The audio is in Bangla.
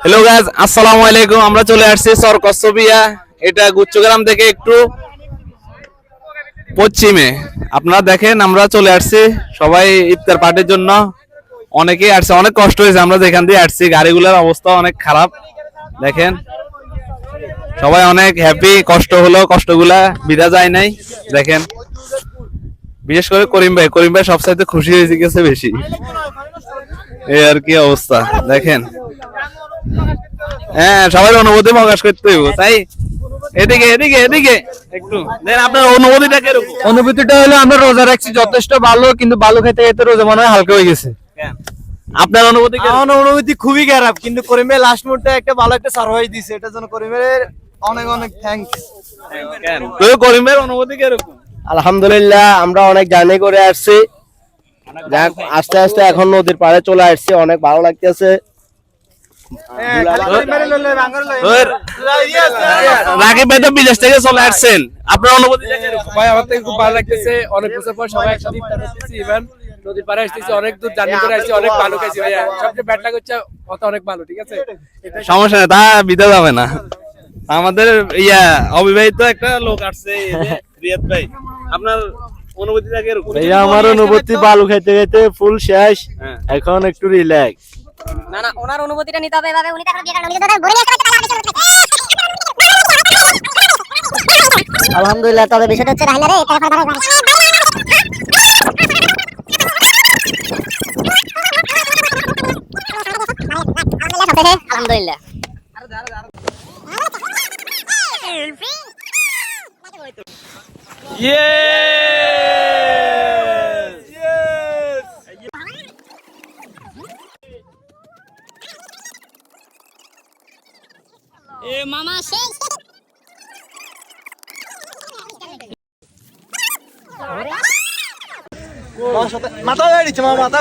হ্যালো গাইস, আসসালামু আলাইকুম। আমরা চলে আসছি সরকসবিয়া, এটা গুচ্ছগ্রাম থেকে একটু পশ্চিমে। আপনারা দেখেন আমরা চলে আসছি সবাই ইফতার পার্টির জন্য। অনেকেই আসছে, অনেক কষ্ট হয়েছে। আমরা যেখান দিয়ে আসছি গাড়িগুলোর অবস্থা অনেক খারাপ। দেখেন সবাই অনেক হ্যাপি, কষ্ট হলো, কষ্টগুলা বিদা যায় নাই। দেখেন বিশেষ করে করিম ভাই সবচাইতে খুশি হয়েছে গেছে বেশি। এই আর কি অবস্থা দেখেন। হ্যাঁ, সবাই অনুভূতি প্রকাশ করতে হইব, তাই এদিকে এদিকে এদিকে একটু দেন। আপনার অনুভূতিটা কিরকম? অনুভূতিটা হলো আমরা রোজা রাখছি যথেষ্ট ভালো, কিন্তু ভালো খেতে খেতে রোজা মনে হয় হালকা হয়ে গেছে। আপনার অনুভূতি? আমার অনুভূতি খুবই খারাপ, কিন্তু করিমের লাস্ট মুহূর্তে একটা ভালো একটা সারপ্রাইজ দিয়েছে, এটার জন্য করিমের অনেক অনেক থ্যাঙ্কস। করিমের অনুভূতি কিরকম? আলহামদুলিল্লাহ, আমরা অনেক জার্নি করে আসছি, আস্তে আস্তে এখন নদীর পাড়ে চলে আসছি, অনেক ভালো লাগতেছে। রাকিব ভাই তো বিদেশ থেকে চলে আসছেন, আপনার অনুভূতি? ভাই আমার থেকে খুব ভালো লাগতেছে, অনেক বছর পর সবাই একসাথে ইফতার করতেছি, ইভেন নদীর পাড়ে আসতেছি, অনেক দূর জার্নি করে আসছি, অনেক ভালো খাইছি ভাইয়া। সবচেয়ে ব্যাড লাগ হচ্ছে কত অনেক ভালো, ঠিক আছে সমস্যা নেই, তা বিদা যাবে না। আমাদের অবিবাহিত একটা লোক আসছে, রিয়াদ ভাই, আপনার অনুভূতিটা কিরকম? আমার অনুভূতি ভালো খেতে খেতে ফুল শেষ, এখন একটু রিল্যাক্স। না না, ওনার অনুভূতিটা নিতে হবে এভাবে। উনি তো এখন বিয়ে করেন, উনি তো বলে নিয়ে আসতে আলহামদুলিল্লাহ। তবে বিষয়টা হচ্ছে রাহিনা রে, আলহামদুলিল্লাহ। মামা শেষ মাথা মাথা